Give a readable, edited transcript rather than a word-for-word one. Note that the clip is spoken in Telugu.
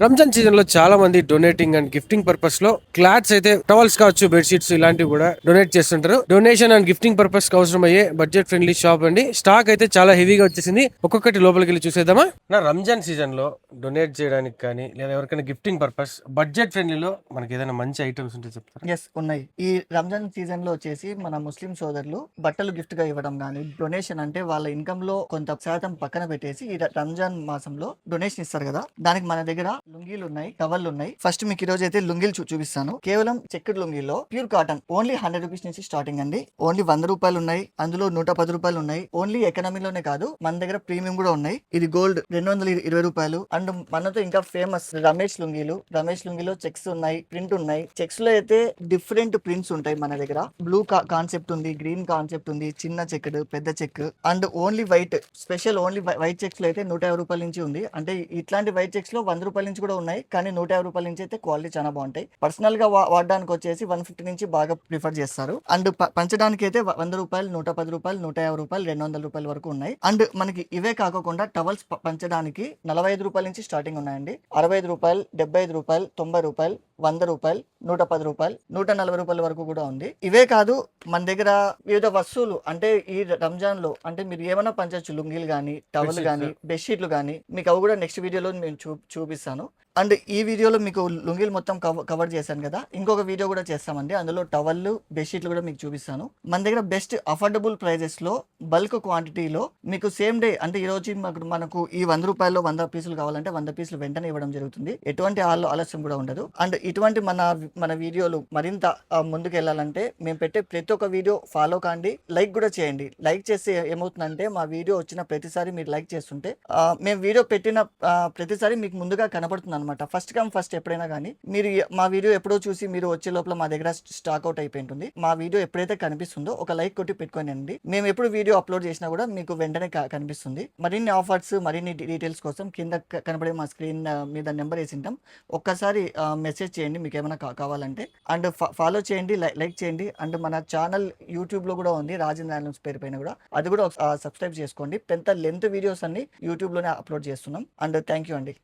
రంజాన్ సీజన్ లో చాలా మంది డొనేటింగ్ అండ్ గిఫ్టింగ్ పర్పస్ లో క్లాత్స్ అయితే టవల్స్ కావచ్చు, బెడ్షీట్స్ ఇలాంటివి కూడా డొనేట్ చేస్తుంటారు. డొనేషన్ అండ్ గిఫ్టింగ్ పర్పస్ కి అవసరం అయ్యే బడ్జెట్ ఫ్రెండ్లీ షాప్ అండి. స్టాక్ అయితే చాలా హెవీగా వచ్చేసింది. ఒక్కొక్కటి లోపలికి వెళ్ళి చూసేద్దామా. నా రంజాన్ సీజన్ లో డొనేట్ చేయడానికి కానీ లేదా ఎవరికైనా గిఫ్టింగ్ పర్పస్ బడ్జెట్ ఫ్రెండ్లీలో మనకి ఏదైనా మంచి ఐటమ్స్ ఉంటే చెప్తారా? ఎస్ ఉన్నాయి. ఈ రంజాన్ సీజన్ లో వచ్చేసి మన ముస్లిం సోదరులు బట్టలు గిఫ్ట్ గా ఇవ్వడం కానీ, డొనేషన్ అంటే వాళ్ళ ఇన్కమ్ లో కొంత శాతం పక్కన పెట్టేసి ఈ రంజాన్ మాసంలో డొనేషన్ ఇస్తారు కదా, దానికి మన దగ్గర లుంగీలు ఉన్నాయి, టవల్ ఉన్నాయి. ఫస్ట్ మీకు ఈ రోజు అయితే లుంగీలు చూపిస్తాను. కేవలం చెక్కుడు లుంగీలో ప్యూర్ కాటన్ ఓన్లీ 100 రూపీస్ నుంచి స్టార్టింగ్ అండి. ఓన్లీ 100 రూపాయలు ఉన్నాయి, అందులో 110 రూపాయలు ఉన్నాయి. ఓన్లీ ఎకనామీలోనే కాదు, మన దగ్గర ప్రీమియం కూడా ఉన్నాయి. ఇది గోల్డ్ 220 రూపాయలు. అండ్ మనతో ఇంకా ఫేమస్ రమేష్ లుంగీలు. రమేష్ లుంగీలో చెక్స్ ఉన్నాయి, ప్రింట్ ఉన్నాయి. చెక్స్ లో అయితే డిఫరెంట్ ప్రింట్స్ ఉంటాయి మన దగ్గర. బ్లూ కాన్సెప్ట్ ఉంది, గ్రీన్ కాన్సెప్ట్ ఉంది, చిన్న చెక్, పెద్ద check and only white. Special only white checks లో అయితే 150 రూపాయల నుంచి ఉంది. అంటే ఇట్లాంటి వైట్ చెక్స్ లో 100 రూపాయల నుంచి కూడా ఉన్నాయి, కానీ 150 రూపాయల నుంచి అయితే క్వాలిటీ చాలా బాగుంటాయి. పర్సనల్ గా వాడడానికి వచ్చేసి 150 నుంచి బాగా ప్రిఫర్ చేస్తారు. అండ్ పంచడానికి అయితే 100 రూపాయలు, 110 రూపాయలు, 150 రూపాయలు, 200 రూపాయల వరకు ఉన్నాయి. అండ్ మనకి ఇవే కాకుండా టవల్స్ పంచడానికి 45 రూపాయల నుంచి స్టార్టింగ్ ఉన్నాయండి. 65 రూపాయలు, 75 రూపాయలు, 90 రూపాయలు, 100 రూపాయలు, 110 రూపాయలు, 140 రూపాయల వరకు కూడా ఉంది. ఇవే కాదు, మన దగ్గర వివిధ వస్తువులు అంటే ఈ రంజాన్ లో అంటే మీరు ఏమైనా పంచవచ్చు. లుంగీలు కానీ, టవల్ కానీ, బెడ్షీట్లు కానీ, మీకు అవి కూడా నెక్స్ట్ వీడియోలో నేను చూపిస్తాను. అండ్ ఈ వీడియోలో మీకు లుంగీలు మొత్తం కవర్ చేశాను కదా, ఇంకొక వీడియో కూడా చేస్తామండి. అందులో టవల్, బెడ్షీట్లు కూడా మీకు చూపిస్తాను. మన దగ్గర బెస్ట్ అఫోర్డబుల్ ప్రైజెస్ లో బల్క్ క్వాంటిటీలో మీకు సేమ్ డే అంటే ఈ రోజు మనకు ఈ 100 రూపాయల్లో 100 పీసులు కావాలంటే 100 పీసులు వెంటనే ఇవ్వడం జరుగుతుంది. ఎటువంటి ఆలస్యం కూడా ఉండదు. అండ్ ఇటువంటి మన వీడియోలు మరింత ముందుకు వెళ్ళాలంటే మేము పెట్టే ప్రతి ఒక్క వీడియో ఫాలో కాండి, లైక్ కూడా చేయండి. లైక్ చేస్తే ఏమవుతుందంటే మా వీడియో వచ్చిన ప్రతిసారి మీరు లైక్ చేస్తుంటే మేము వీడియో పెట్టిన ప్రతిసారి మీకు ముందుగా కనపడుతుంది అనమాట. ఫస్ట్ కమ్ ఫస్ట్ ఎప్పుడైనా కానీ మీరు మా వీడియో ఎప్పుడో చూసి మీరు వచ్చే లోపల మా దగ్గర స్టాక్ అవుట్ అయిపోయి ఉంటుంది. మా వీడియో ఎప్పుడైతే కనిపిస్తుందో ఒక లైక్ కొట్టి పెట్టుకోనండి. మేము ఎప్పుడు వీడియో అప్లోడ్ చేసినా కూడా మీకు వెంటనే కనిపిస్తుంది. మరిన్ని ఆఫర్స్, మరిన్ని డీటెయిల్స్ కోసం కింద కనపడే మా స్క్రీన్ మీద నెంబర్ వేసి ఉంటాం. ఒక్కసారి మెసేజ్ చేయండి మీకు ఏమైనా కావాలంటే. అండ్ ఫాలో చేయండి, లైక్ చేయండి. అండ్ మన ఛానల్ యూట్యూబ్ లో కూడా ఉంది, రాజేంద్ర ఆలమ్స్ పేరు పైన కూడా. అది కూడా సబ్స్క్రైబ్ చేసుకోండి. పెద్ద లెంత్ వీడియోస్ అన్ని యూట్యూబ్ లోనే అప్లోడ్ చేస్తున్నాం. అండ్ థ్యాంక్ యూ అండి.